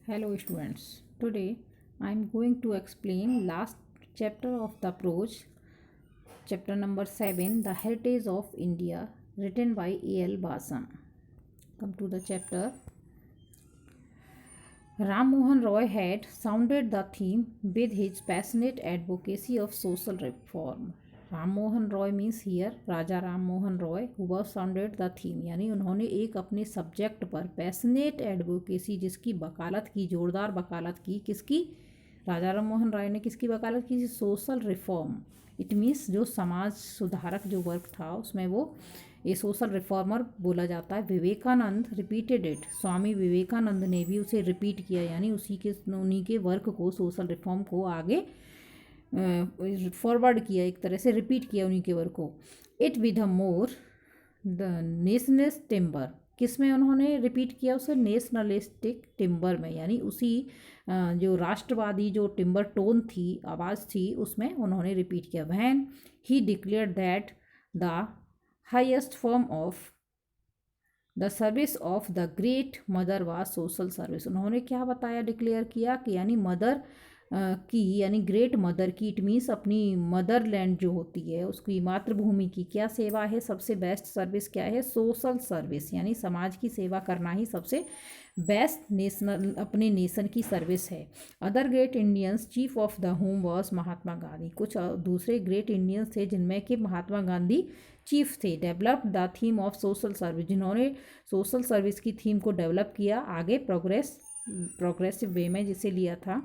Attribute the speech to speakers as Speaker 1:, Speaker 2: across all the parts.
Speaker 1: Hello students. Today I am going to explain last chapter of the prose, chapter number 7, The Heritage of India, written by A.L. Basam. Come to the chapter. Ram Mohan Roy had sounded the theme with his passionate advocacy of social reform. Ram Mohan Roy means here Raja Ram Mohan Roy who was sounded the theme, यानी उन्होंने एक अपने subject पर passionate advocacy जिसकी वकालत की, जोरदार वकालत की। किसकी? राजा राम मोहन रॉय ने किसकी वकालत की? Social reform. इट मीन्स जो समाज सुधारक जो वर्क था उसमें वो ये सोशल रिफॉर्मर बोला जाता है। विवेकानंद रिपीटेड इट, स्वामी विवेकानंद ने भी उसे रिपीट किया, यानी उन्हीं के वर्क को, सोशल रिफॉर्म को आगे फॉरवर्ड किया, एक तरह से रिपीट किया उन्हीं के वर्क को। It with the more the nationalist timber, किस में उन्होंने रिपीट किया उसे? नेशनलिस्टिक टिम्बर में, यानी उसी जो राष्ट्रवादी जो टिम्बर टोन थी, आवाज़ थी, उसमें उन्होंने रिपीट किया। When he declare that the highest form of the service of the great mother was social service. उन्होंने क्या बताया, डिक्लेयर किया कि यानी मदर की, यानी ग्रेट मदर की, इट मीन्स अपनी मदरलैंड जो होती है उसकी मातृभूमि की क्या सेवा है? सबसे बेस्ट सर्विस क्या है? सोशल सर्विस, यानी समाज की सेवा करना ही सबसे बेस्ट नेशनल, अपने नेशन की सर्विस है। Other great Indians chief of the home was Mahatma Gandhi. कुछ दूसरे ग्रेट इंडियंस थे जिनमें कि महात्मा गांधी चीफ थे। Developed the theme of social service, जिन्होंने सोशल सर्विस की थीम को डेवलप किया आगे प्रोग्रेसिव वे में जिसे लिया था।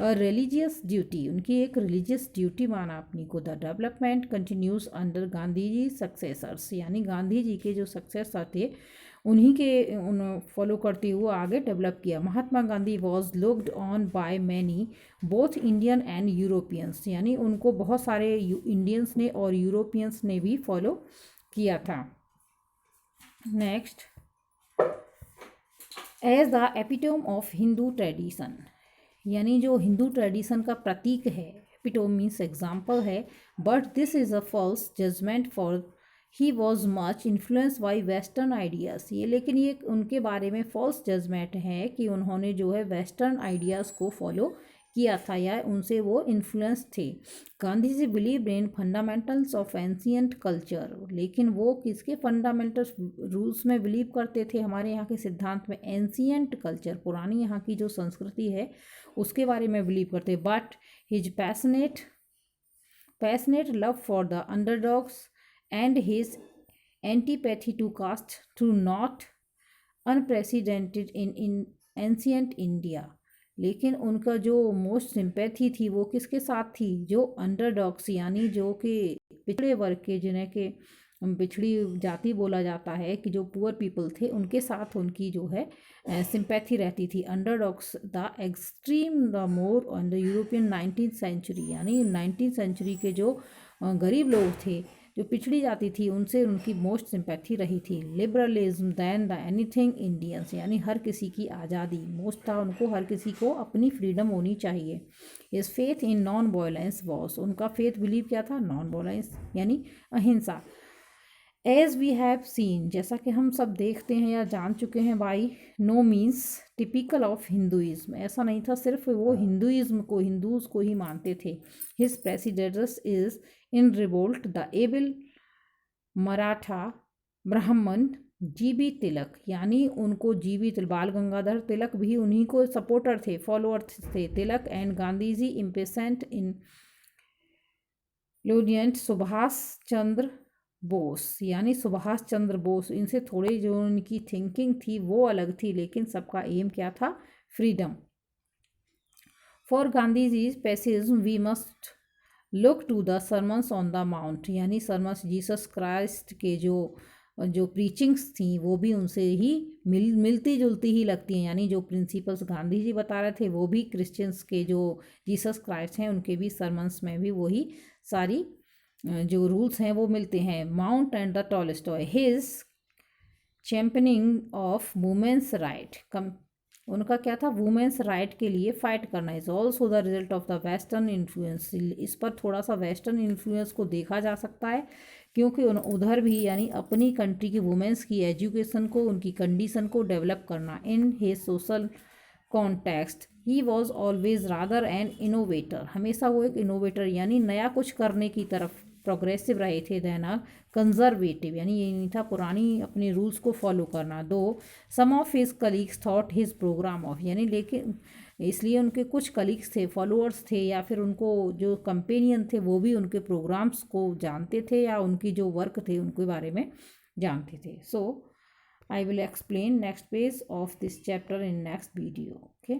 Speaker 1: और रिलीजियस ड्यूटी, उनकी एक रिलीजियस ड्यूटी माना अपनी को। The development continues under Gandhi ji successors, यानी गांधी जी के जो सक्सेसर थे उन्हीं के उन फॉलो करते हुए आगे डेवलप किया। Mahatma Gandhi was looked on by many both Indian and Europeans, यानी उनको बहुत सारे इंडियंस ने और यूरोपियंस ने भी फॉलो किया था। Next, as the epitome of Hindu tradition, यानी जो हिंदू ट्रेडिशन का प्रतीक है, एपिटोम मीन्स एग्जाम्पल है, but this is a false judgement for he was much influence by western ideas. ये लेकिन ये उनके बारे में फॉल्स जजमेंट है कि उन्होंने जो है वेस्टर्न आइडियाज़ को फॉलो किया था या उनसे वो इन्फ्लुएंस थे। Gandhi ji believe in fundamentals of ancient culture, लेकिन वो किसके फंडामेंटल रूल्स में बिलीव करते थे? हमारे यहाँ के सिद्धांत में एंशियंट कल्चर, पुरानी यहाँ की जो संस्कृति है उसके बारे में बिलीव करते। But his passionate love for the underdogs and his antipathy to caste through not unprecedented in ancient India। लेकिन उनका जो मोस्ट सिंपैथी थी वो किसके साथ थी? जो अंडरडॉग्स, यानी जो कि पिछड़े वर्ग के, जिन्हें के पिछड़ी जाति बोला जाता है, कि जो पुअर पीपल थे उनके साथ उनकी जो है सिंपैथी रहती थी। Underdogs the extreme the more on the European 19th century, यानी 19th सेंचुरी के जो गरीब लोग थे, जो पिछड़ी जाती थी, उनसे उनकी मोस्ट सिंपैथी रही थी। Liberalism than the anything Indians, यानी हर किसी की आज़ादी मोस्ट था उनको, हर किसी को अपनी फ्रीडम होनी चाहिए। His faith in non violence was, उनका फेथ बिलीव क्या था? नॉन वायलेंस, यानी अहिंसा। एज वी हैव सीन, जैसा कि हम सब देखते हैं या जान चुके हैं, by no means typical of Hinduism, ऐसा नहीं था सिर्फ वो हिंदुइज्म को, हिंदूज को ही मानते थे। His precedence is in revolt the able Maratha ब्राह्मण जीबी तिलक, यानी उनको जीबी बाल गंगाधर तिलक भी उन्हीं को सपोर्टर थे, फॉलोअर थे। तिलक एंड गांधी जी इम्पेसेंट इन लोडियंट सुभाष चंद्र बोस, यानी सुभाष चंद्र बोस, इनसे थोड़ी जो उनकी थिंकिंग थी वो अलग थी, लेकिन सबका एम क्या था? Freedom. For Gandhi ji pacifism we must look to the sermons on the mount, यानी सरमन्स जीसस क्राइस्ट के जो प्रीचिंग्स थी वो भी उनसे ही मिलती जुलती ही लगती हैं, यानी जो प्रिंसिपल्स गांधी जी बता रहे थे वो भी क्रिश्चियंस के जो जीसस क्राइस्ट हैं उनके भी सरमन्स में भी वही सारी जो रूल्स हैं वो मिलते हैं। Mount and the Tolstoy, his championing of women's right, उनका क्या था? वुमेन्स राइट के लिए फाइट करना। Is also the result of the western influence, इस पर थोड़ा सा वेस्टर्न इन्फ्लुएंस को देखा जा सकता है, क्योंकि उधर भी यानी अपनी कंट्री की वुमेन्स की एजुकेशन को, उनकी कंडीशन को डेवलप करना। In his social context he was always rather N innovator, हमेशा वो एक इनोवेटर यानी नया कुछ करने की तरफ प्रोग्रेसिव रहे थे, देन अ कंजर्वेटिव यानी ये नहीं था पुरानी अपने रूल्स को फॉलो करना। Though some of his colleagues thought his programme of, यानी लेकिन इसलिए उनके कुछ कलीग्स थे, फॉलोअर्स थे, या फिर उनको जो कंपेनियन थे वो भी उनके प्रोग्राम्स को जानते थे या उनकी जो वर्क थे उनके बारे में जानते थे। सो I will explain next page of this chapter in next video. Okay.